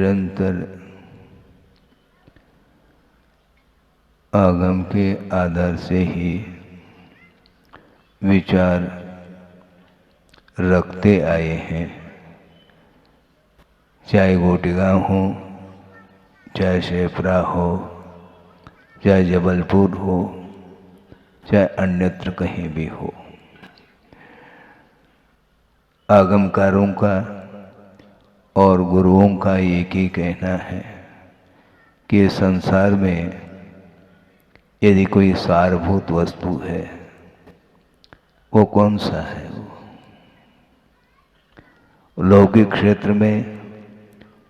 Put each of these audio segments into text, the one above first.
निरंतर आगम के आधार से ही विचार रखते आए हैं, चाहे गोटेगांव हो, चाहे शेफरा हो, चाहे जबलपुर हो, चाहे अन्यत्र कहीं भी हो। आगमकारों का और गुरुओं का एक ही कहना है कि संसार में यदि कोई सारभूत वस्तु है, वो कौन सा है? वो लौकिक क्षेत्र में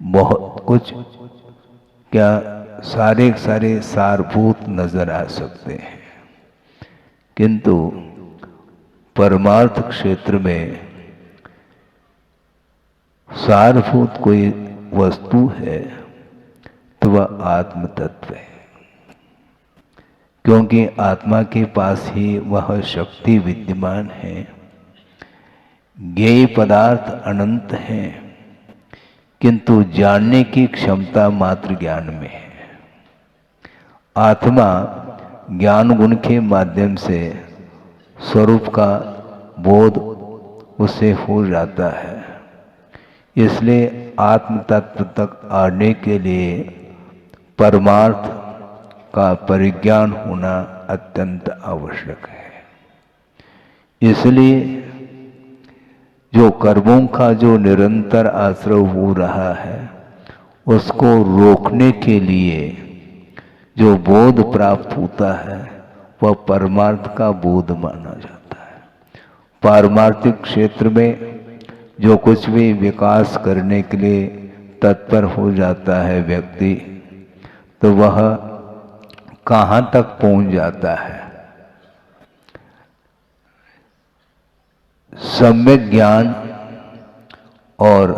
बहुत कुछ, क्या सारे सारभूत नजर आ सकते हैं, किंतु परमार्थ क्षेत्र में सारभूत कोई वस्तु है तो वह आत्म तत्व है, क्योंकि आत्मा के पास ही वह शक्ति विद्यमान है। ज्ञेय पदार्थ अनंत हैं, किंतु जानने की क्षमता मात्र ज्ञान में है। आत्मा ज्ञान गुण के माध्यम से स्वरूप का बोध उसे हो जाता है। इसलिए आत्म तत्व तक आने के लिए परमार्थ का परिज्ञान होना अत्यंत आवश्यक है। इसलिए जो कर्मों का जो निरंतर आश्रय हो रहा है, उसको रोकने के लिए जो बोध प्राप्त होता है वह परमार्थ का बोध माना जाता है। पारमार्थिक क्षेत्र में जो कुछ भी विकास करने के लिए तत्पर हो जाता है व्यक्ति, तो वह कहाँ तक पहुंच जाता है? सम्यक ज्ञान और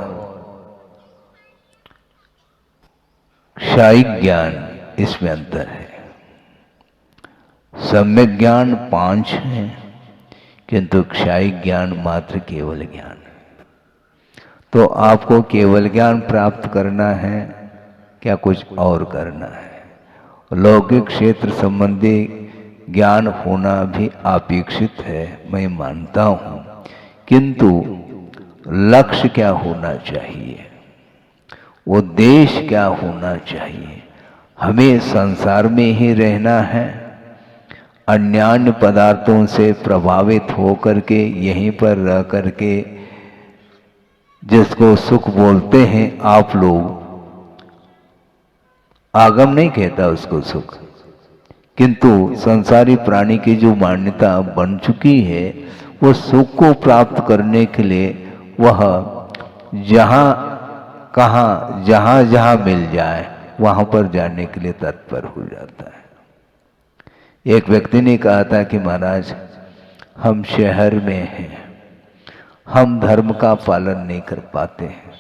क्षायिक ज्ञान, इसमें अंतर है। सम्यक ज्ञान 5 है, किंतु क्षायिक ज्ञान मात्र केवल ज्ञान है। तो आपको केवल ज्ञान प्राप्त करना है, क्या कुछ और करना है? लौकिक क्षेत्र संबंधी ज्ञान होना भी अपेक्षित है, मैं मानता हूं, किंतु लक्ष्य क्या होना चाहिए, उद्देश्य क्या होना चाहिए? हमें संसार में ही रहना है, अन्यान्य पदार्थों से प्रभावित होकर के यहीं पर रह करके, जिसको सुख बोलते हैं आप लोग, आगम नहीं कहता उसको सुख, किंतु संसारी प्राणी की जो मान्यता बन चुकी है, वो सुख को प्राप्त करने के लिए वह जहां जहां मिल जाए वहां पर जाने के लिए तत्पर हो जाता है। एक व्यक्ति ने कहा था कि महाराज, हम शहर में हैं, हम धर्म का पालन नहीं कर पाते हैं,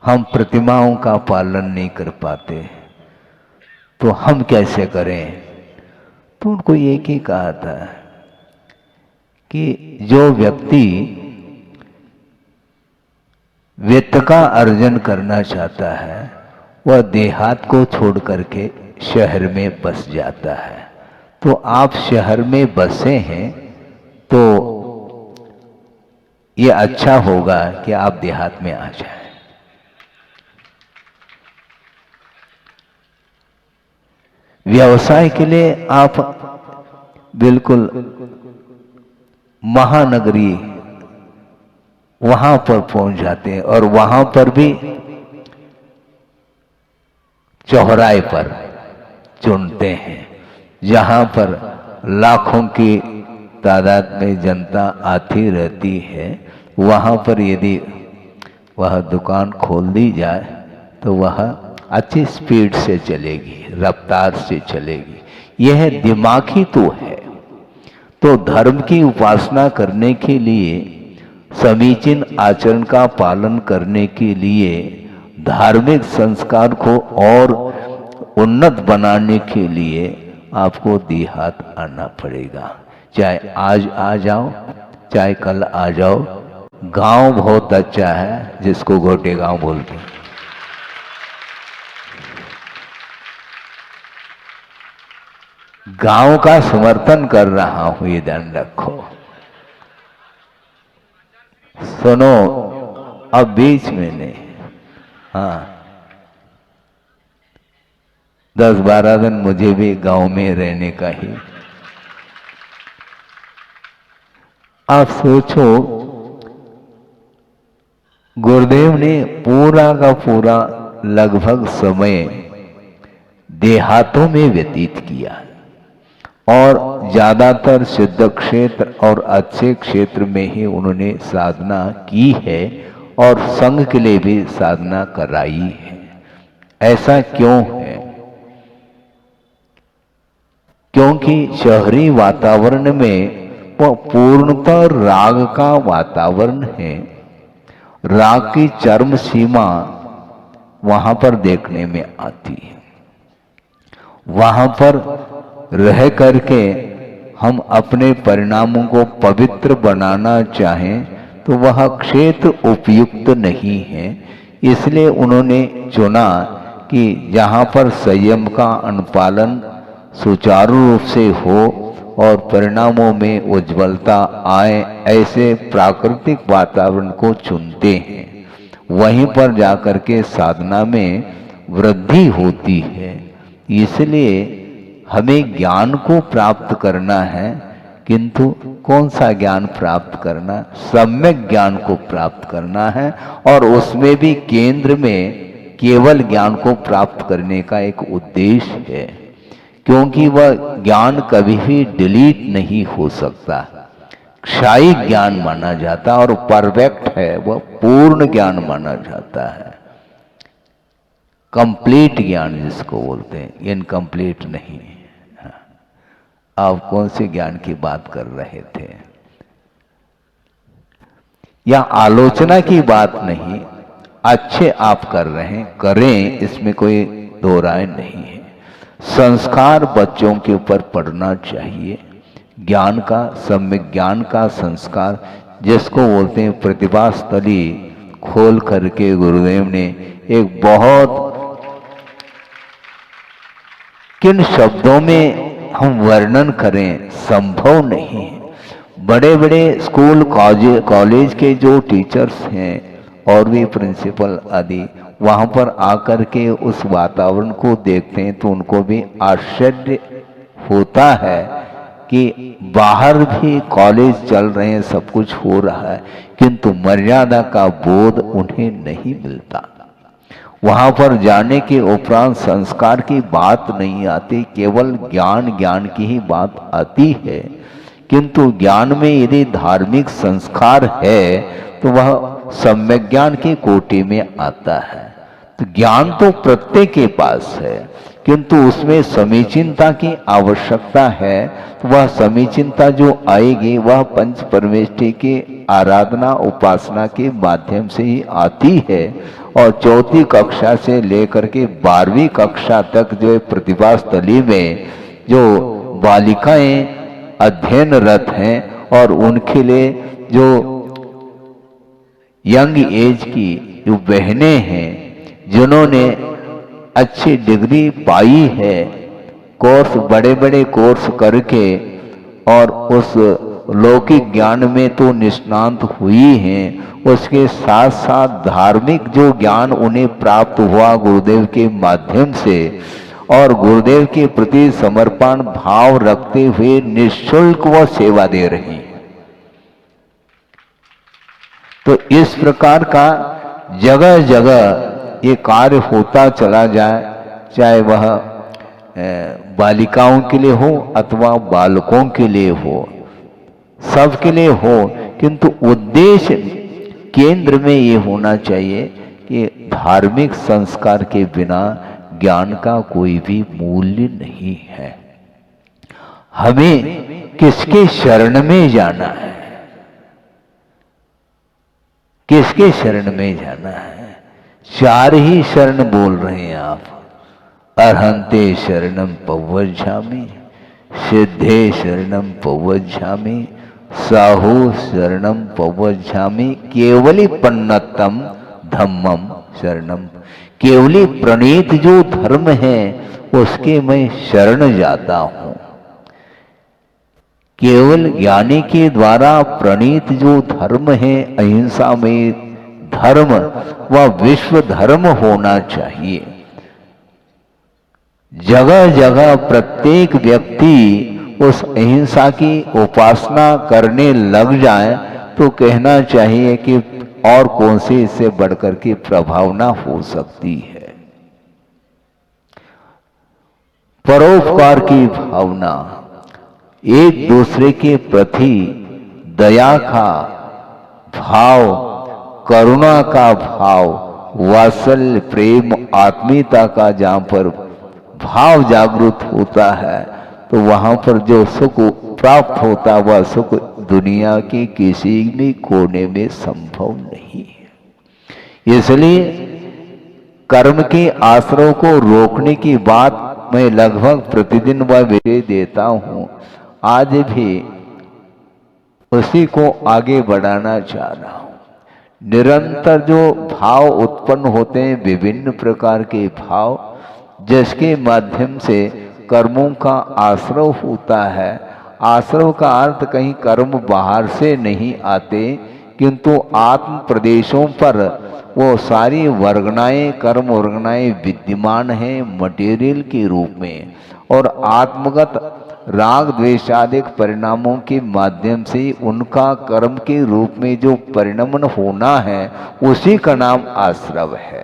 हम प्रतिमाओं का पालन नहीं कर पाते, तो हम कैसे करें? तो उनको एक ही कहा था कि जो व्यक्ति वित्त का अर्जन करना चाहता है, वह देहात को छोड़ करके शहर में बस जाता है। तो आप शहर में बसे हैं, तो ये अच्छा होगा कि आप देहात में आ जाएं। व्यवसाय के लिए आप बिल्कुल महानगरी वहां पर पहुंच जाते हैं, और वहां पर भी चौराहे पर चुनते हैं, जहां पर लाखों की तादाद में जनता आती रहती है। वहां पर यदि वह दुकान खोल दी जाए तो वह अच्छी स्पीड से चलेगी, रफ्तार से चलेगी। यह दिमागी तो है। तो धर्म की उपासना करने के लिए, समीचीन आचरण का पालन करने के लिए, धार्मिक संस्कार को और उन्नत बनाने के लिए आपको देहात आना पड़ेगा। चाहे आज आ जाओ, चाहे कल आ जाओ। गांव बहुत अच्छा है, जिसको गोटेगांव बोलते हैं। गांव का समर्थन कर रहा हूं, ये ध्यान रखो। सुनो, अब बीच में नहीं, हाँ 10-12 दिन मुझे भी गांव में रहने का ही। आप सोचो, गुरुदेव ने पूरा का पूरा लगभग समय देहातों में व्यतीत किया और ज्यादातर सिद्ध क्षेत्र और अच्छे क्षेत्र में ही उन्होंने साधना की है और संघ के लिए भी साधना कराई है। ऐसा क्यों है? क्योंकि शहरी वातावरण में वह पूर्णतः राग का वातावरण है। राग की चरम सीमा वहां पर देखने में आती है। वहां पर रह करके हम अपने परिणामों को पवित्र बनाना चाहें तो वह क्षेत्र उपयुक्त नहीं है। इसलिए उन्होंने चुना कि जहां पर संयम का अनुपालन सुचारू रूप से हो और परिणामों में उज्ज्वलता आए, ऐसे प्राकृतिक वातावरण को चुनते हैं। वहीं पर जाकर के साधना में वृद्धि होती है। इसलिए हमें ज्ञान को प्राप्त करना है, किंतु कौन सा ज्ञान प्राप्त करना? सम्यक ज्ञान को प्राप्त करना है और उसमें भी केंद्र में केवल ज्ञान को प्राप्त करने का एक उद्देश्य है, क्योंकि वह ज्ञान कभी भी डिलीट नहीं हो सकता। क्षायी ज्ञान माना जाता और परफेक्ट है, वह पूर्ण ज्ञान माना जाता है। कंप्लीट ज्ञान जिसको बोलते हैं, इनकम्प्लीट नहीं। आप कौन से ज्ञान की बात कर रहे थे? या आलोचना की बात नहीं, अच्छे आप कर रहे हैं, करें, इसमें कोई दो राय नहीं है। संस्कार बच्चों के ऊपर पड़ना चाहिए। ज्ञान का, सम्यक ज्ञान का संस्कार जिसको बोलते हैं प्रतिभा स्थली खोल करके गुरुदेव ने एक बहुत, किन शब्दों में हम वर्णन करें, संभव नहीं है। बड़े बड़े स्कूल कॉलेज के जो टीचर्स हैं और भी प्रिंसिपल आदि वहां पर आकर के उस वातावरण को देखते हैं तो उनको भी आश्चर्य होता है कि बाहर भी कॉलेज चल रहे हैं, सब कुछ हो रहा है, किंतु मर्यादा का बोध उन्हें नहीं मिलता। वहां पर जाने के उपरांत संस्कार की बात नहीं आती, केवल ज्ञान की ही बात आती है। किंतु ज्ञान में यदि धार्मिक संस्कार है तो वह सम्यक ज्ञान की कोटि में आता है। तो ज्ञान तो प्रत्येक के पास है, किंतु उसमें समीचीनता की आवश्यकता है। तो वह समीचीनता जो आएगी वह पंच परमेष्टि की आराधना उपासना के माध्यम से ही आती है। और चौथी कक्षा से लेकर के 12वीं कक्षा तक जो प्रतिभा स्थली में जो बालिकाएं अध्ययनरत हैं और उनके लिए जो यंग एज की जो बहनें हैं जिन्होंने अच्छी डिग्री पाई है, कोर्स बड़े बड़े कोर्स करके और उस लौकिक ज्ञान में तो निष्णांत हुई हैं, उसके साथ साथ धार्मिक जो ज्ञान उन्हें प्राप्त हुआ गुरुदेव के माध्यम से और गुरुदेव के प्रति समर्पण भाव रखते हुए निःशुल्क वह सेवा दे रही है। तो इस प्रकार का जगह जगह ये कार्य होता चला जाए, चाहे वह बालिकाओं के लिए हो अथवा बालकों के लिए हो, सबके लिए हो, किंतु उद्देश्य केंद्र में ये होना चाहिए कि धार्मिक संस्कार के बिना ज्ञान का कोई भी मूल्य नहीं है। हमें किसके शरण में जाना है? किसके शरण में जाना है? चार ही शरण बोल रहे हैं आप। अर्हंते शरणम पव्वज्झामि, सिद्धे शरणम पव्वज्झामि, साहू शरणम पव्वज्झामि, केवली पन्नतम धम्मम शरणम। केवली प्रणीत जो धर्म है उसके मैं शरण जाता हूं। केवल ज्ञानी के द्वारा प्रणीत जो धर्म है अहिंसा में धर्म, वह विश्व धर्म होना चाहिए। जगह जगह प्रत्येक व्यक्ति उस अहिंसा की उपासना करने लग जाए तो कहना चाहिए कि और कौन सी इससे बढ़कर की प्रभावना हो सकती है। परोपकार की भावना, एक दूसरे के प्रति दया का भाव, करुणा का भाव, वात्सल्य, प्रेम, आत्मीयता का जहां पर भाव जागृत होता है तो वहां पर जो सुख प्राप्त होता वह सुख दुनिया के किसी भी कोने में संभव नहीं है। इसलिए कर्म के आश्रय को रोकने की बात मैं लगभग प्रतिदिन वह विषय देता हूं। आज भी उसी को आगे बढ़ाना चाह रहा हूं। निरंतर जो भाव उत्पन्न होते हैं, विभिन्न प्रकार के भाव, जिसके माध्यम से कर्मों का आश्रय होता है। आश्रय का अर्थ कहीं कर्म बाहर से नहीं आते, किंतु आत्म प्रदेशों पर वो सारी वर्गनाएं, कर्म वर्गनाएं विद्यमान हैं मटेरियल के रूप में, और आत्मगत राग द्वेषादिक परिणामों के माध्यम से उनका कर्म के रूप में जो परिणमन होना है उसी का नाम आश्रव है।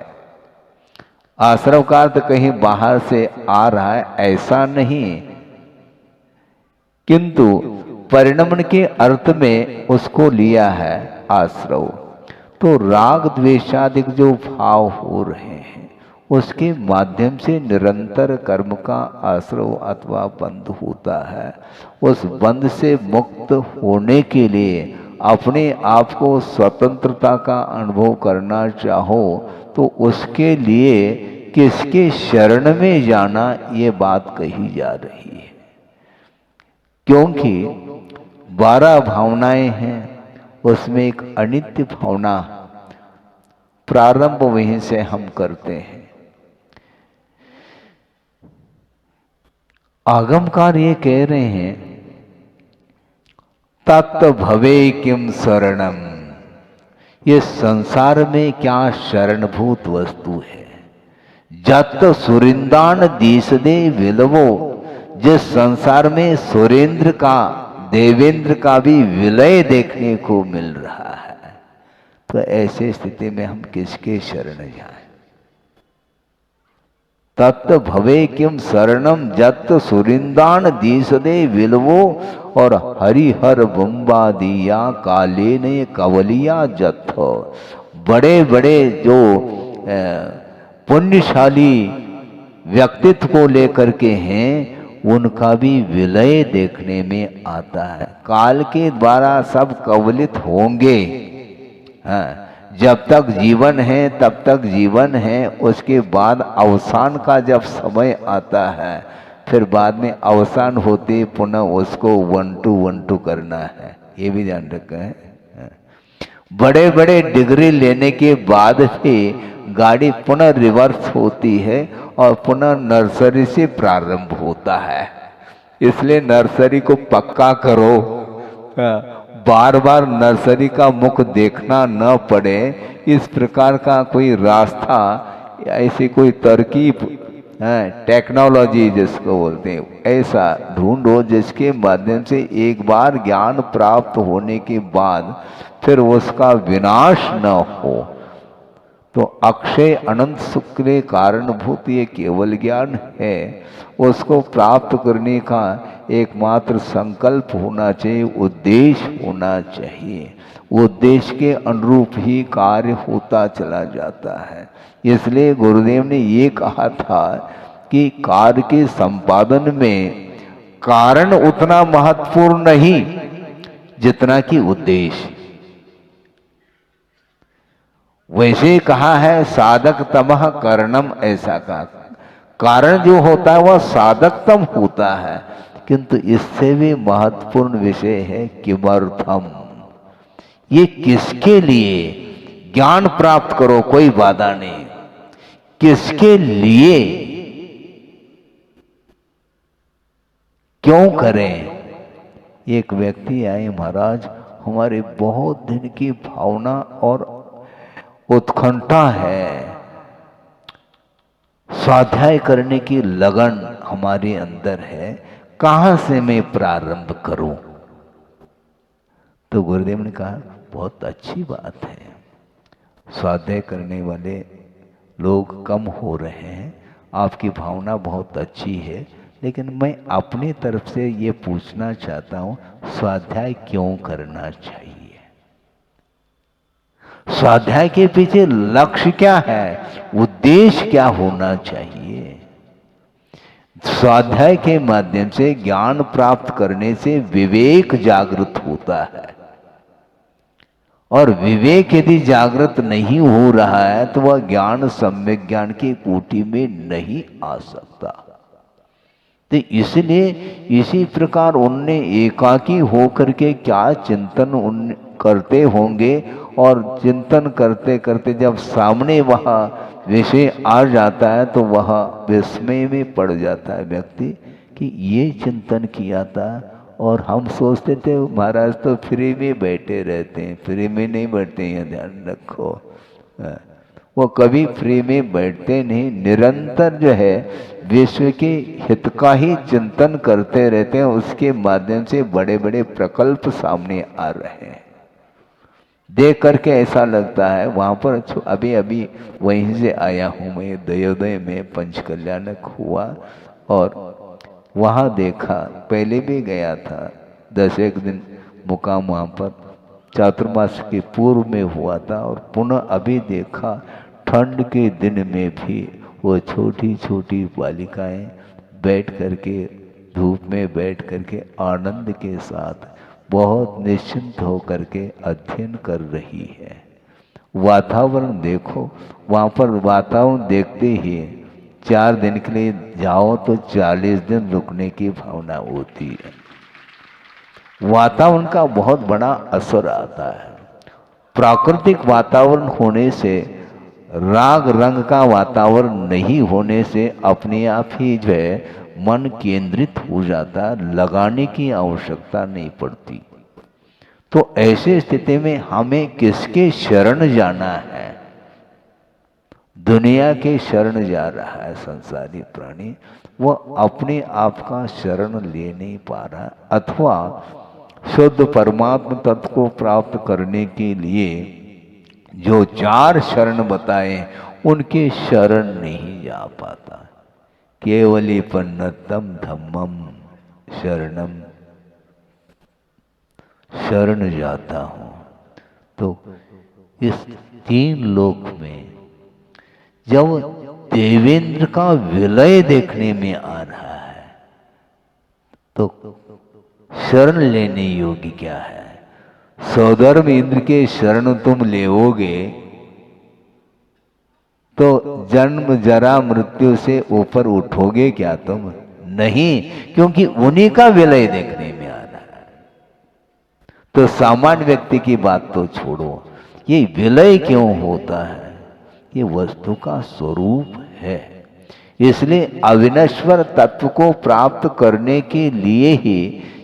आश्रव का अर्थ कहीं बाहर से आ रहा है ऐसा नहीं, किंतु परिणमन के अर्थ में उसको लिया है आश्रव। तो राग द्वेषादिक जो भाव हो रहे हैं उसके माध्यम से निरंतर कर्म का आश्रव अथवा बंध होता है। उस बंध से मुक्त होने के लिए अपने आप को स्वतंत्रता का अनुभव करना चाहो तो उसके लिए किसके शरण में जाना, ये बात कही जा रही है। क्योंकि 12 भावनाएं हैं, उसमें एक अनित्य भावना प्रारंभ वहीं से हम करते हैं। आगमकार ये कह रहे हैं तत् भवे किम शरणम, ये संसार में क्या शरणभूत वस्तु है। जत सुरिंदान दीसदे विलवो, जिस संसार में सुरेंद्र का, देवेंद्र का भी विलय देखने को मिल रहा है, तो ऐसे स्थिति में हम किसके शरण जाएं। तत् भवे किम शरणम जत सुरिंदान दीसदे विलवो, और हरिहर बुम्बा दिया काले ने कवलिया जथ। बड़े बड़े जो पुण्यशाली व्यक्तित्व को लेकर के हैं उनका भी विलय देखने में आता है। काल के द्वारा सब कवलित होंगे। हाँ, जब तक जीवन है तब तक जीवन है, उसके बाद अवसान का जब समय आता है फिर बाद में अवसान होते पुनः उसको 1 to 1 करना है, ये भी ध्यान रखें। बड़े बड़े डिग्री लेने के बाद भी गाड़ी पुनः रिवर्स होती है और पुनः नर्सरी से प्रारंभ होता है। इसलिए नर्सरी को पक्का करो, बार बार नर्सरी का मुख देखना न पड़े, इस प्रकार का कोई रास्ता, ऐसी कोई तरकीब, टेक्नोलॉजी जिसको बोलते हैं, ऐसा ढूंढो जिसके माध्यम से एक बार ज्ञान प्राप्त होने के बाद फिर उसका विनाश न हो। तो अक्षय अनंत सुख के कारणभूत ये केवल ज्ञान है। उसको प्राप्त करने का एकमात्र संकल्प होना चाहिए, उद्देश्य होना चाहिए। उद्देश्य के अनुरूप ही कार्य होता चला जाता है। इसलिए गुरुदेव ने ये कहा था कि कार्य के संपादन में कारण उतना महत्वपूर्ण नहीं जितना कि उद्देश्य। वैसे कहा है साधक तमह करणम, ऐसा कहा। कारण जो होता है वह साधकतम होता है, किंतु इससे भी महत्वपूर्ण विषय है किमर्थम, ये किसके लिए ज्ञान प्राप्त करो, कोई बाधा नहीं, किसके लिए क्यों करें, एक व्यक्ति आए, महाराज हमारे बहुत दिन की भावना और उत्कंठा है, स्वाध्याय करने की लगन हमारे अंदर है, कहाँ से मैं प्रारंभ करूं? तो गुरुदेव ने कहा बहुत अच्छी बात है, स्वाध्याय करने वाले लोग कम हो रहे हैं, आपकी भावना बहुत अच्छी है, लेकिन मैं अपनी तरफ से ये पूछना चाहता हूँ, स्वाध्याय क्यों करना चाहिए? स्वाध्याय के पीछे लक्ष्य क्या है, उद्देश्य क्या होना चाहिए? स्वाध्याय के माध्यम से ज्ञान प्राप्त करने से विवेक जागृत होता है, और विवेक यदि जागृत नहीं हो रहा है तो वह ज्ञान सम्यक ज्ञान की कोटि में नहीं आ सकता। तो इसलिए इसी प्रकार उनने एकाकी होकर के क्या चिंतन उन करते होंगे, और चिंतन करते करते जब सामने वह विषय आ जाता है तो वह विस्मय में पड़ जाता है व्यक्ति कि ये चिंतन किया था, और हम सोचते थे महाराज तो फ्री में बैठे रहते हैं, फ्री में नहीं बैठते हैं, ध्यान रखो। वो कभी फ्री में बैठते नहीं, निरंतर जो है विश्व के हित का ही चिंतन करते रहते हैं, उसके माध्यम से बड़े बड़े प्रकल्प सामने आ रहे हैं। देख करके ऐसा लगता है, वहाँ पर अभी अभी वहीं से आया हूँ मैं, दयोदय में पंचकल्याणक हुआ, और वहाँ देखा, पहले भी गया था 10 दिन मुकाम वहाँ पर चातुर्मास के पूर्व में हुआ था, और पुनः अभी देखा ठंड के दिन में भी वो छोटी छोटी बालिकाएं बैठ करके धूप में बैठ करके आनंद के साथ बहुत निश्चिंत होकर के अध्ययन कर रही है। वातावरण देखो, वहाँ पर वातावरण देखते ही 4 दिन के लिए जाओ तो 40 दिन रुकने की भावना होती है। वातावरण का बहुत बड़ा असर आता है। प्राकृतिक वातावरण होने से, राग रंग का वातावरण नहीं होने से अपने आप ही जो है मन केंद्रित हो जाता, लगाने की आवश्यकता नहीं पड़ती। तो ऐसे स्थिति में हमें किसके शरण जाना है? दुनिया के शरण जा रहा है संसारी प्राणी, वह अपने आप का शरण ले नहीं पा रहा, अथवा शुद्ध परमात्म तत्व को प्राप्त करने के लिए जो 4 शरण बताए उनके शरण नहीं जा पाता। केवली पन्नतम धम्मम शरणम, शरण जाता हूं। तो इस 3 लोक में जब देवेंद्र का विलय देखने में आ रहा है तो शरण लेने योग्य क्या है? सौधर्म इंद्र के शरण तुम लेओगे तो जन्म जरा मृत्यु से ऊपर उठोगे क्या तुम? नहीं, क्योंकि उन्हीं का विलय देखने में आ रहा है। तो सामान्य व्यक्ति की बात तो छोड़ो, ये विलय क्यों होता है? ये वस्तु का स्वरूप है। इसलिए अविनश्वर तत्व को प्राप्त करने के लिए ही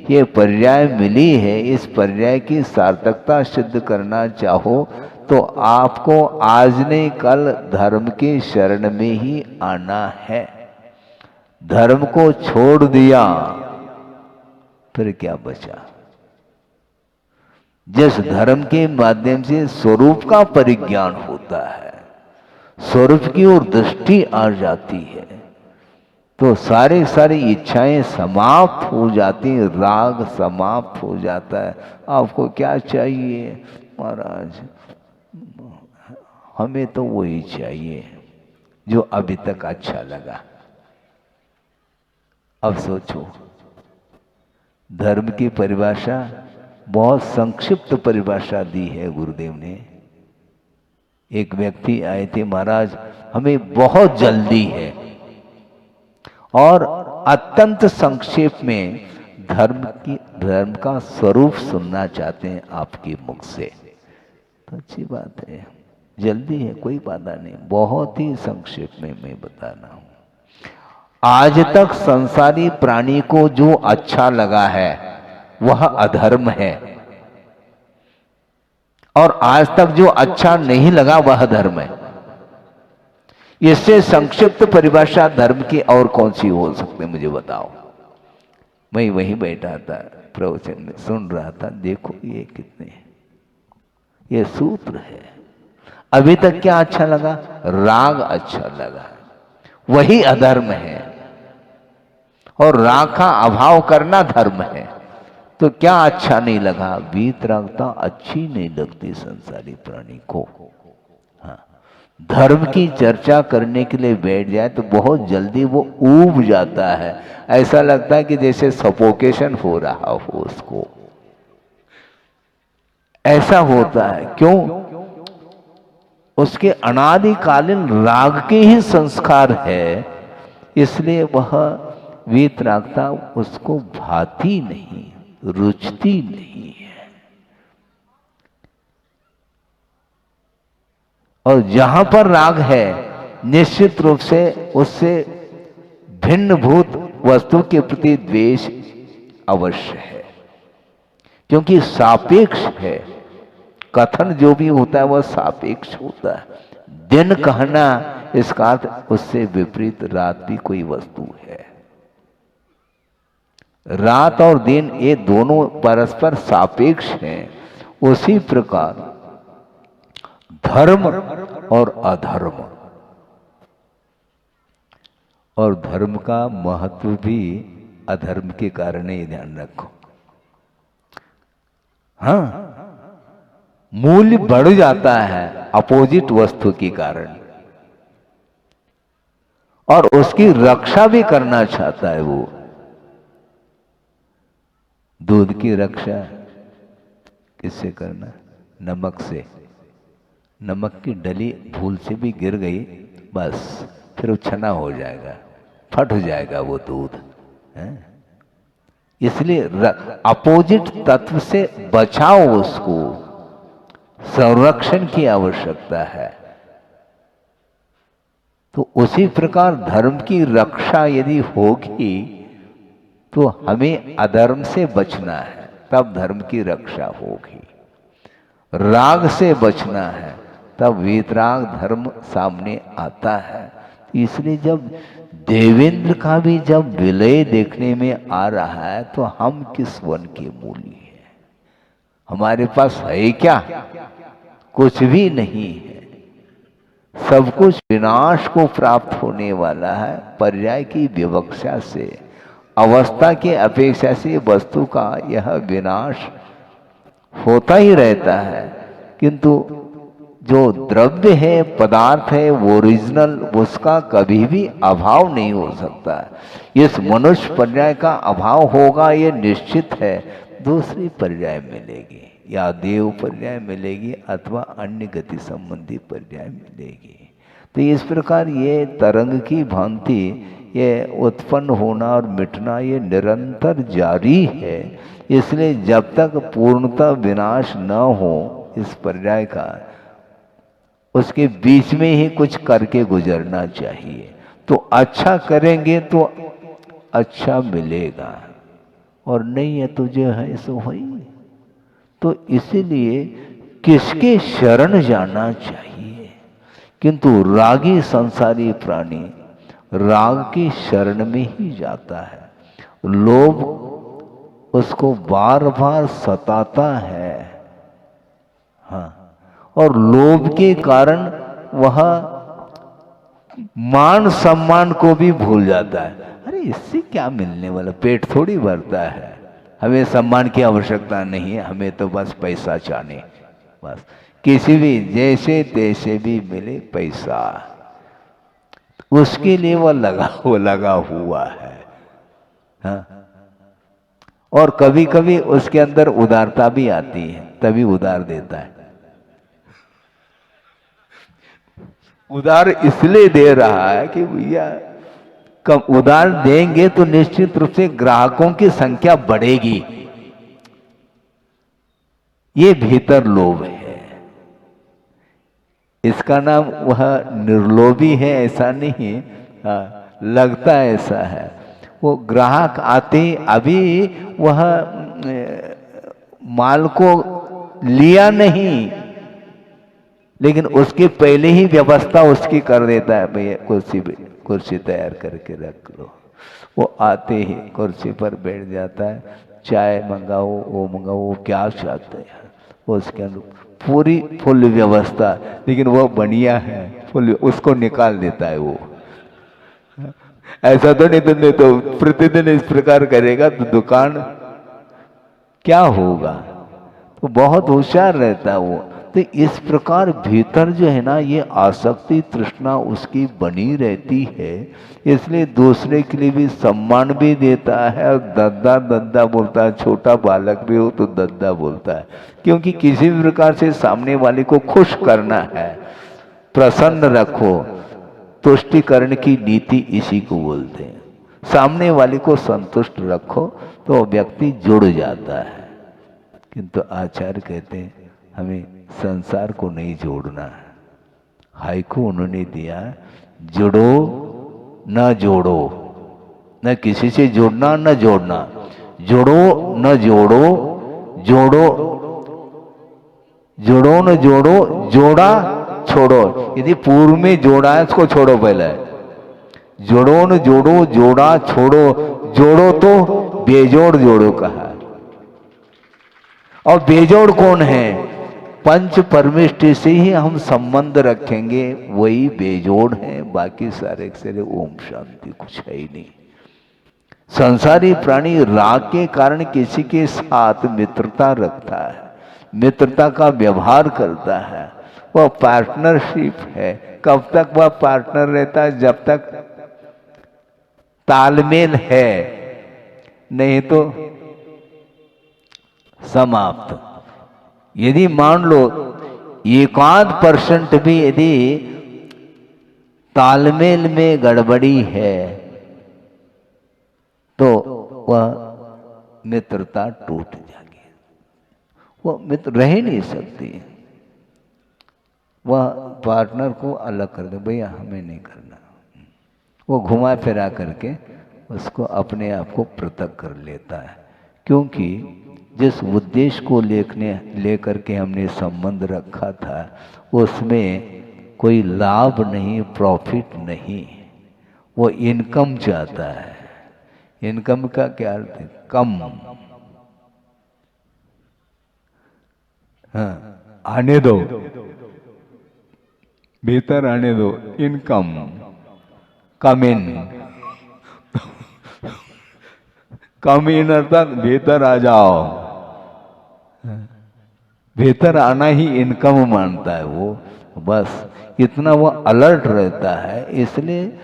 ये पर्याय मिली है। इस पर्याय की सार्थकता सिद्ध करना चाहो तो आपको आज नहीं कल धर्म के शरण में ही आना है। धर्म को छोड़ दिया फिर क्या बचा? जिस धर्म के माध्यम से स्वरूप का परिज्ञान होता है, स्वरूप की ओर दृष्टि आ जाती है, तो सारी इच्छाएं समाप्त हो जाती, राग समाप्त हो जाता है। आपको क्या चाहिए? महाराज हमें तो वही चाहिए जो अभी तक अच्छा लगा। अब सोचो, धर्म की परिभाषा बहुत संक्षिप्त परिभाषा दी है गुरुदेव ने। एक व्यक्ति आए थे, महाराज हमें बहुत जल्दी है, और अत्यंत संक्षेप में धर्म का स्वरूप सुनना चाहते हैं आपके मुख से। तो अच्छी बात है, जल्दी है, कोई बाधा नहीं, बहुत ही संक्षेप में मैं बता रहा हूं। आज तक संसारी प्राणी को जो अच्छा लगा है वह अधर्म है, और आज तक जो अच्छा नहीं लगा वह धर्म है। इससे संक्षिप्त परिभाषा धर्म की और कौन सी हो सकती है, मुझे बताओ। मैं वहीं बैठा था प्रवचन में, सुन रहा था, देखो ये कितने, ये सूत्र है। अभी तक क्या अच्छा लगा? राग अच्छा लगा, वही अधर्म है। और राग का अभाव करना धर्म है। तो क्या अच्छा नहीं लगा? वीतरागता अच्छी नहीं लगती संसारी प्राणी को। हाँ, धर्म की चर्चा करने के लिए बैठ जाए तो बहुत जल्दी वो ऊब जाता है। ऐसा लगता है कि जैसे सफोकेशन हो रहा हो उसको, ऐसा होता है। क्यों? उसके अनादिकालीन राग के ही संस्कार है, इसलिए वह वीतरागता उसको भाती नहीं, रुचती नहीं है। और जहां पर राग है, निश्चित रूप से उससे भिन्न भूत वस्तु के प्रति द्वेष अवश्य है, क्योंकि सापेक्ष है। कथन जो भी होता है वह सापेक्ष होता है। दिन कहना, इसका अर्थ उससे विपरीत रात भी कोई वस्तु है। रात और दिन ये दोनों परस्पर सापेक्ष हैं। उसी प्रकार धर्म और अधर्म, और धर्म का महत्व भी अधर्म के कारण ही, ध्यान रखो। हाँ, मूल्य बढ़ जाता है अपोजिट वस्तु के कारण, और उसकी रक्षा भी करना चाहता है वो। दूध की रक्षा किससे करना? नमक से। नमक की डली भूल से भी गिर गई, बस फिर छना हो जाएगा, फट जाएगा वो दूध है? इसलिए अपोजिट तत्व से बचाओ, उसको संरक्षण की आवश्यकता है। तो उसी प्रकार धर्म की रक्षा यदि होगी तो हमें अधर्म से बचना है, तब धर्म की रक्षा होगी। राग से बचना है, तब वीतराग धर्म सामने आता है। इसलिए जब देवेंद्र का भी जब विलय देखने में आ रहा है, तो हम किस वन के मूली हैं? हमारे पास है क्या? कुछ भी नहीं है। सब कुछ विनाश को प्राप्त होने वाला है। पर्याय की विवक्षा से, अवस्था के अपेक्षा से वस्तु का यह विनाश होता ही रहता है, किंतु जो द्रव्य है, पदार्थ है, वो ओरिजिनल, उसका कभी भी अभाव नहीं हो सकता। इस मनुष्य पर्याय का अभाव होगा ये निश्चित है। दूसरी पर्याय मिलेगी, या देव पर्याय मिलेगी अथवा अन्य गति संबंधी पर्याय मिलेगी। तो इस प्रकार ये तरंग की भांति ये उत्पन्न होना और मिटना ये निरंतर जारी है। इसलिए जब तक पूर्णतः विनाश न हो इस पर्याय का, उसके बीच में ही कुछ करके गुजरना चाहिए। तो अच्छा करेंगे तो अच्छा मिलेगा, और नहीं है तो जो है सो है। तो इसीलिए किसके शरण जाना चाहिए? किंतु रागी संसारी प्राणी राग की शरण में ही जाता है। लोभ उसको बार बार सताता है। हाँ, और लोभ के कारण वह मान सम्मान को भी भूल जाता है। अरे इससे क्या मिलने वाला, पेट थोड़ी भरता है, हमें सम्मान की आवश्यकता नहीं है, हमें तो बस पैसा चाहिए। बस किसी भी जैसे तैसे भी मिले पैसा, उसके लिए वह लगा हुआ है। हाँ? और कभी कभी उसके अंदर उदारता भी आती है, तभी उधार देता है। उधार इसलिए दे रहा है कि भैया कम उधार देंगे तो निश्चित रूप से ग्राहकों की संख्या बढ़ेगी। ये भीतर लोभ है। इसका नाम वह निर्लोभी है ऐसा नहीं, लगता ऐसा है। वो ग्राहक आते अभी वह माल को लिया नहीं, लेकिन उसकी पहले ही व्यवस्था उसकी कर देता है, भैया कुर्सी तैयार करके रख लो। वो आते ही कुर्सी पर बैठ जाता है, चाय मंगाओ, वो मंगाओ, वो क्या चाहते हैं उसके अंदर पूरी फुल व्यवस्था, लेकिन वो बढ़िया है फुल, उसको निकाल देता है वो। ऐसा तो नहीं तो प्रतिदिन इस प्रकार करेगा तो दुकान क्या होगा। तो बहुत होशियार रहता है वो। तो इस प्रकार भीतर जो है ना, ये आसक्ति तृष्णा उसकी बनी रहती है, इसलिए दूसरे के लिए भी सम्मान भी देता है और दद्दा दद्दा बोलता है। छोटा बालक भी हो तो दद्दा बोलता है, क्योंकि किसी भी प्रकार से सामने वाले को खुश करना है, प्रसन्न रखो। तुष्टिकरण की नीति इसी को बोलते हैं। सामने वाले को संतुष्ट रखो तो व्यक्ति जुड़ जाता है। किंतु आचार्य कहते हैं हमें संसार को नहीं जोड़ना है। हाइकू उन्होंने दिया, जुड़ो न जोड़ो, न किसी से जुड़ना न जोड़ना, जुड़ो न जोड़ो, जोड़ो जुड़ो न जोड़ो, जोड़ा छोड़ो। यदि पूर्व में जोड़ा है उसको छोड़ो पहले। जोड़ो न जोड़ो, जोड़ा छोड़ो, जोड़ो तो बेजोड़ जोड़ो कहा। और बेजोड़ कौन है? पंच परमेष्टि से ही हम संबंध रखेंगे, वही बेजोड़ है। बाकी सारे सारे ओम शांति कुछ है ही नहीं। संसारी प्राणी राग के कारण किसी के साथ मित्रता रखता है, मित्रता का व्यवहार करता है, वह पार्टनरशिप है। कब तक वह पार्टनर रहता है? जब तक तालमेल है, नहीं तो समाप्त। यदि मान लो 1% भी यदि तालमेल में गड़बड़ी है तो वह मित्रता टूट जाएगी, वह मित्र रह ही नहीं सकती। वह पार्टनर को अलग कर दे, भैया हमें नहीं करना। वो घुमा फिरा करके उसको अपने आप को पृथक कर लेता है, क्योंकि जिस उद्देश्य को लेकर के हमने संबंध रखा था उसमें कोई लाभ नहीं, प्रॉफिट नहीं, वो इनकम चाहता है। इनकम का क्या अर्थ है? कम। हाँ, आने दो, भीतर आने दो, इनकम, कम इन। कम इन अर्थात भीतर आ जाओ। भीतर आना ही इनकम मानता है वो। बस इतना वो अलर्ट रहता है, इसलिए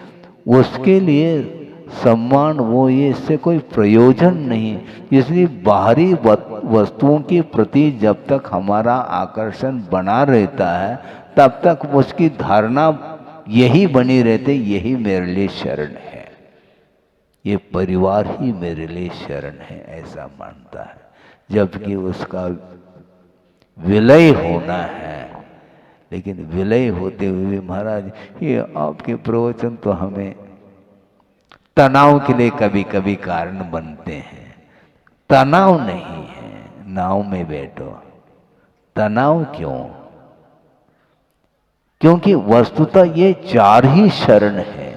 उसके लिए सम्मान वो ये इससे कोई प्रयोजन नहीं। इसलिए बाहरी वस्तुओं के प्रति जब तक हमारा आकर्षण बना रहता है तब तक उसकी धारणा यही बनी रहती, यही मेरे लिए शरण है, ये परिवार ही मेरे लिए शरण है, ऐसा मानता है। जबकि उसका विलय होना है। लेकिन विलय होते हुए महाराज ये आपके प्रवचन तो हमें तनाव के लिए कभी कभी कारण बनते हैं। तनाव नहीं है, नाव में बैठो। तनाव क्यों? क्योंकि वस्तुतः ये 4 ही शरण है।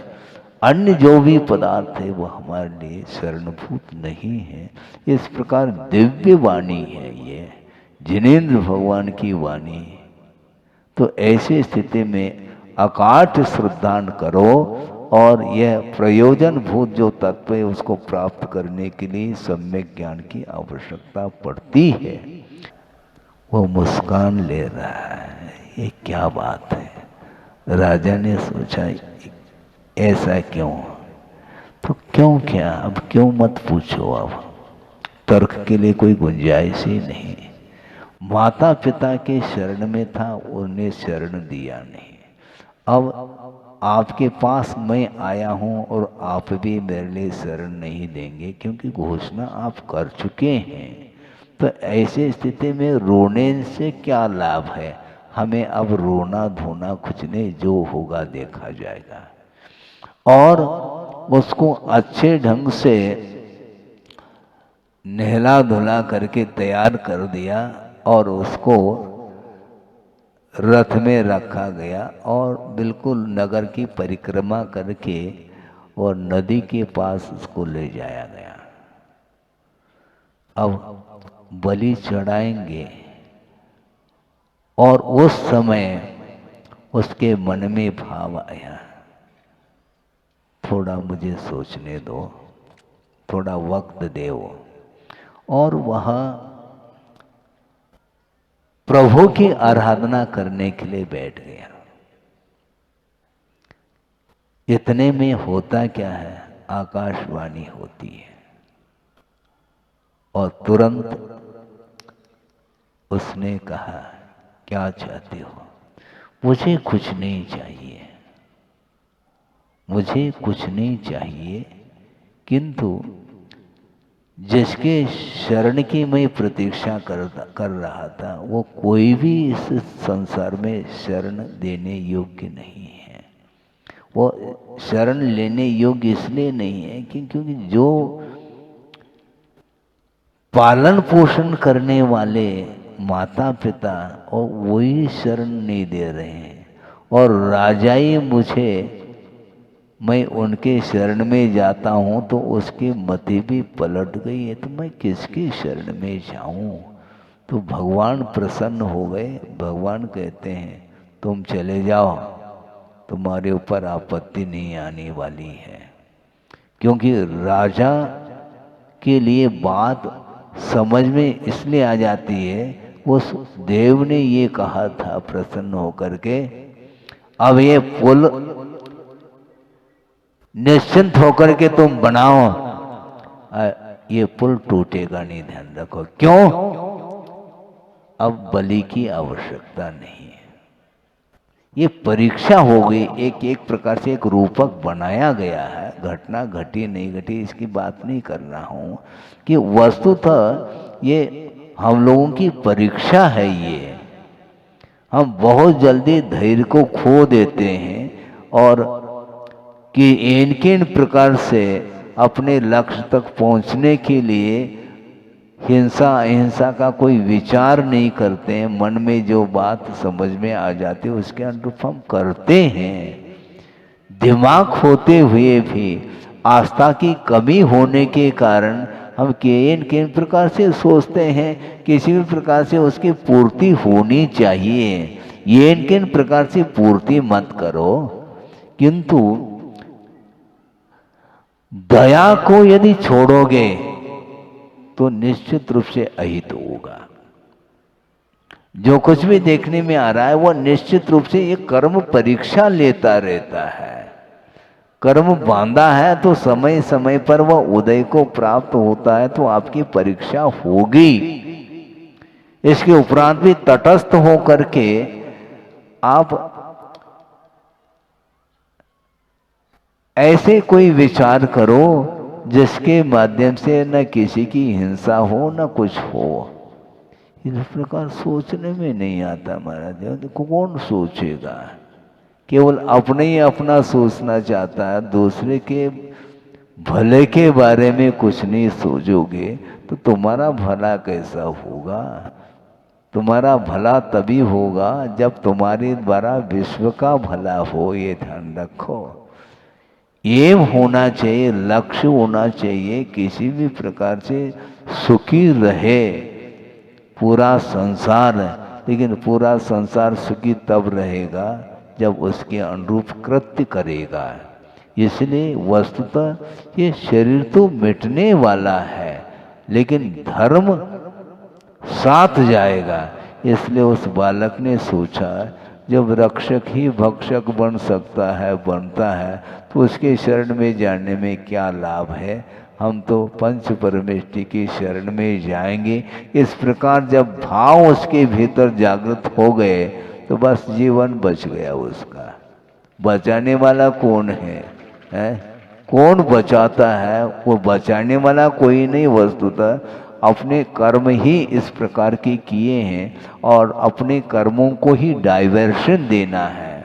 अन्य जो भी पदार्थ है वो हमारे लिए शरणभूत नहीं है। इस प्रकार दिव्य वाणी है ये, जिनेंद्र भगवान की वाणी। तो ऐसी स्थिति में अकाट श्रद्धान करो और यह प्रयोजन भूत जो तत्व है उसको प्राप्त करने के लिए सम्यक ज्ञान की आवश्यकता पड़ती है। वो मुस्कान ले रहा है, ये क्या बात है? राजा ने सोचा ऐसा क्यों? तो क्यों क्या? अब क्यों मत पूछो। अब तर्क के लिए कोई गुंजाइश ही नहीं। माता पिता के शरण में था, उन्हें शरण दिया नहीं। अब आपके पास मैं आया हूं और आप भी मेरे लिए शरण नहीं देंगे, क्योंकि घोषणा आप कर चुके हैं। तो ऐसी स्थिति में रोने से क्या लाभ है? हमें अब रोना धोना कुछ नहीं, जो होगा देखा जाएगा। और उसको अच्छे ढंग से नहला धुला करके तैयार कर दिया और उसको रथ में रखा गया और बिल्कुल नगर की परिक्रमा करके और नदी के पास उसको ले जाया गया। अब बलि चढ़ाएंगे और उस समय उसके मन में भाव आया, थोड़ा मुझे सोचने दो, थोड़ा वक्त दो, और वह प्रभु की आराधना करने के लिए बैठ गया। इतने में होता क्या है, आकाशवाणी होती है और तुरंत उसने कहा, क्या चाहते हो? मुझे कुछ नहीं चाहिए, मुझे कुछ नहीं चाहिए, किंतु जिसके शरण की मैं प्रतीक्षा कर रहा था वो कोई भी इस संसार में शरण देने योग्य नहीं है। वो शरण लेने योग्य इसलिए नहीं है क्योंकि जो पालन पोषण करने वाले माता पिता और वही शरण नहीं दे रहे हैं, और राजाई मुझे, मैं उनके शरण में जाता हूँ तो उसकी मति भी पलट गई है, तो मैं किसके शरण में जाऊँ? तो भगवान प्रसन्न हो गए। भगवान कहते हैं तुम चले जाओ, तुम्हारे ऊपर आपत्ति नहीं आने वाली है। क्योंकि राजा के लिए बात समझ में इसलिए आ जाती है, उस देव ने ये कहा था प्रसन्न होकर के, अब ये पुल निश्चिंत होकर के तुम बनाओ, ये पुल टूटेगा नहीं, ध्यान रखो। क्यों? अब बलि की आवश्यकता नहीं है। ये परीक्षा हो गई, एक प्रकार से एक रूपक बनाया गया है। घटना घटी नहीं घटी इसकी बात नहीं कर रहा हूं, कि वस्तुतः ये हम लोगों की परीक्षा है। ये हम बहुत जल्दी धैर्य को खो देते हैं और कि किन प्रकार से अपने लक्ष्य तक पहुंचने के लिए हिंसा अहिंसा का कोई विचार नहीं करते हैं। मन में जो बात समझ में आ जाती है उसके अनुरूप हम करते हैं। दिमाग होते हुए भी आस्था की कमी होने के कारण हम किन प्रकार से सोचते हैं, किसी भी प्रकार से उसकी पूर्ति होनी चाहिए। ये किन प्रकार से पूर्ति मत करो, किंतु दया को यदि छोड़ोगे तो निश्चित रूप से अहित होगा। जो कुछ भी देखने में आ रहा है वो निश्चित रूप से ये कर्म परीक्षा लेता रहता है। कर्म बांधा है तो समय समय पर वह उदय को प्राप्त होता है, तो आपकी परीक्षा होगी। इसके उपरांत भी तटस्थ होकर के आप ऐसे कोई विचार करो जिसके माध्यम से न किसी की हिंसा हो न कुछ हो। इस प्रकार सोचने में नहीं आता महाराज। कौन सोचेगा? केवल अपने ही अपना सोचना चाहता है, दूसरे के भले के बारे में कुछ नहीं सोचोगे तो तुम्हारा भला कैसा होगा? तुम्हारा भला तभी होगा जब तुम्हारे द्वारा विश्व का भला हो। ये ध्यान रखो। एम होना चाहिए, लक्ष्य होना चाहिए, किसी भी प्रकार से सुखी रहे पूरा संसार। लेकिन पूरा संसार सुखी तब रहेगा जब उसके अनुरूप कृत्य करेगा। इसलिए वस्तुतः ये शरीर तो मिटने वाला है, लेकिन धर्म साथ जाएगा। इसलिए उस बालक ने सोचा, जब रक्षक ही भक्षक बन सकता है, बनता है, तो उसके शरण में जाने में क्या लाभ है? हम तो पंच परमेष्टि की शरण में जाएंगे। इस प्रकार जब भाव उसके भीतर जागृत हो गए तो बस जीवन बच गया उसका। बचाने वाला कौन है? कौन बचाता है? वो बचाने वाला कोई नहीं, वस्तुतः अपने कर्म ही इस प्रकार के किए हैं और अपने कर्मों को ही डाइवर्शन देना है।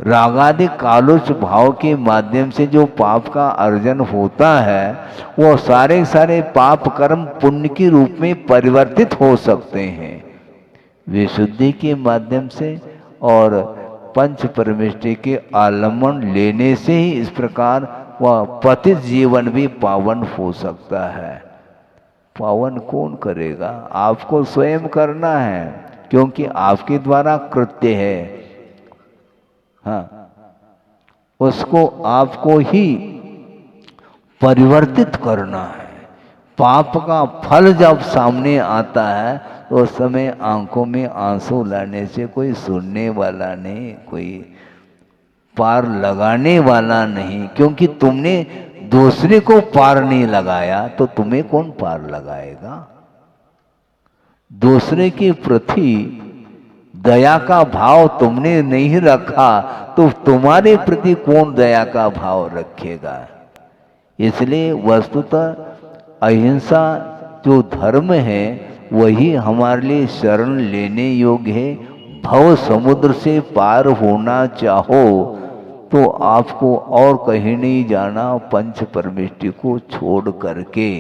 रागादि कालुष भाव के माध्यम से जो पाप का अर्जन होता है वो सारे सारे पाप कर्म पुण्य के रूप में परिवर्तित हो सकते हैं विशुद्धि के माध्यम से और पंच परमेष्टि के आलम्बन लेने से ही इस प्रकार वह पतित जीवन भी पावन हो सकता है। पावन कौन करेगा? आपको स्वयं करना है, क्योंकि आपके द्वारा कृत्य है। हाँ, उसको आपको ही परिवर्तित करना है। पाप का फल जब सामने आता है तो उस समय आंखों में आंसू लाने से कोई सुनने वाला नहीं, कोई पार लगाने वाला नहीं, क्योंकि तुमने दूसरे को पार नहीं लगाया तो तुम्हें कौन पार लगाएगा? दूसरे के प्रति दया का भाव तुमने नहीं रखा तो तुम्हारे प्रति कौन दया का भाव रखेगा? इसलिए वस्तुतः अहिंसा जो धर्म है वही हमारे लिए शरण लेने योग्य है। भव समुद्र से पार होना चाहो तो आपको और कहीं नहीं जाना पंच परमेष्टि को छोड़ करके।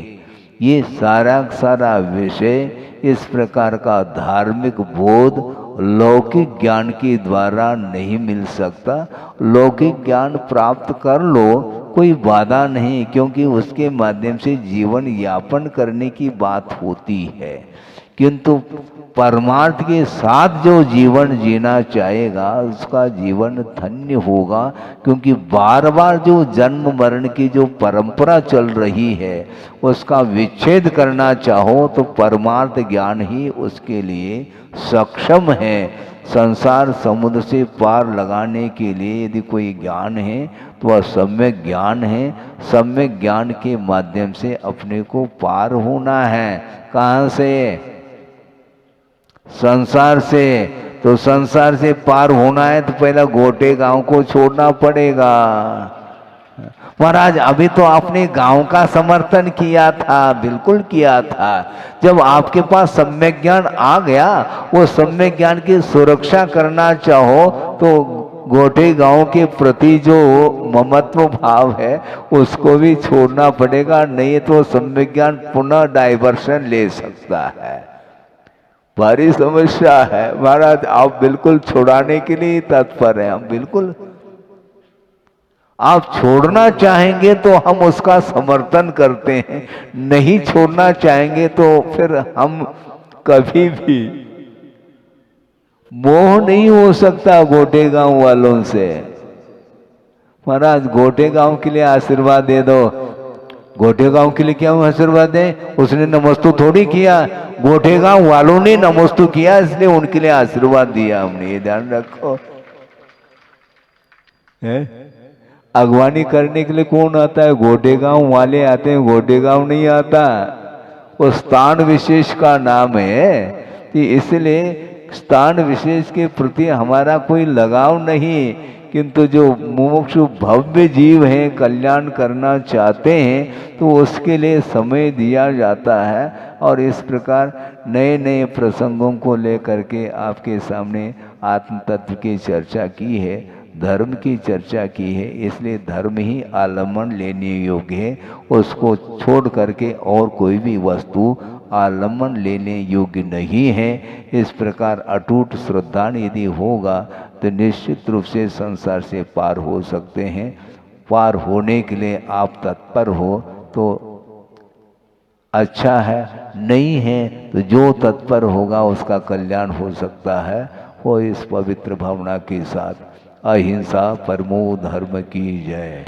ये सारा विषय इस प्रकार का धार्मिक बोध लौकिक ज्ञान के द्वारा नहीं मिल सकता। लौकिक ज्ञान प्राप्त कर लो, कोई बाधा नहीं, क्योंकि उसके माध्यम से जीवन यापन करने की बात होती है, किंतु परमार्थ के साथ जो जीवन जीना चाहेगा उसका जीवन धन्य होगा। क्योंकि बार बार जो जन्म मरण की जो परंपरा चल रही है उसका विच्छेद करना चाहो तो परमार्थ ज्ञान ही उसके लिए सक्षम है। संसार समुद्र से पार लगाने के लिए यदि कोई ज्ञान है तो वह सम्यक ज्ञान है। सम्यक ज्ञान के माध्यम से अपने को पार होना है। कहाँ से? संसार से। तो संसार से पार होना है तो पहला गोटे गांव को छोड़ना पड़ेगा। महाराज अभी तो आपने गांव का समर्थन किया था, बिल्कुल किया था। जब आपके पास सम्यक ज्ञान आ गया, वो सम्यक ज्ञान की सुरक्षा करना चाहो तो गोटे गांव के प्रति जो ममत्व भाव है उसको भी छोड़ना पड़ेगा, नहीं तो सम्यक ज्ञान पुनः डाइवर्शन ले सकता है। भारी समस्या है महाराज। आप बिल्कुल छुड़ाने के लिए तत्पर हैं। हम बिल्कुल, आप छोड़ना चाहेंगे तो हम उसका समर्थन करते हैं, नहीं छोड़ना चाहेंगे तो फिर हम कभी भी मोह नहीं हो सकता गोटे गांव वालों से। महाराज गोटे गांव के लिए आशीर्वाद दे दो। गोटे गांव के लिए क्या आशीर्वाद दें? उसने नमस्तु थोड़ी किया, गोटे गांव वालों ने नमस्तु किया, इसलिए उनके लिए आशीर्वाद दिया हमने। ये ध्यान रखो। अगवानी करने के लिए कौन आता है? गोटे गांव वाले आते हैं, गोटे गांव नहीं आता। वो स्थान विशेष का नाम है, इसलिए स्थान विशेष के प्रति हमारा कोई लगाव नहीं, किंतु जो मुमुक्षु भव्य जीव हैं, कल्याण करना चाहते हैं, तो उसके लिए समय दिया जाता है। और इस प्रकार नए नए प्रसंगों को लेकर के आपके सामने आत्म तत्व की चर्चा की है, धर्म की चर्चा की है। इसलिए धर्म ही आलम्बन लेने योग्य है, उसको छोड़ करके और कोई भी वस्तु आलम्बन लेने योग्य नहीं है। इस प्रकार अटूट श्रद्धा यदि होगा तो निश्चित रूप से संसार से पार हो सकते हैं। पार होने के लिए आप तत्पर हो तो अच्छा है, नहीं है तो जो तत्पर होगा उसका कल्याण हो सकता है। वो इस पवित्र भावना के साथ अहिंसा परमो धर्म की जय।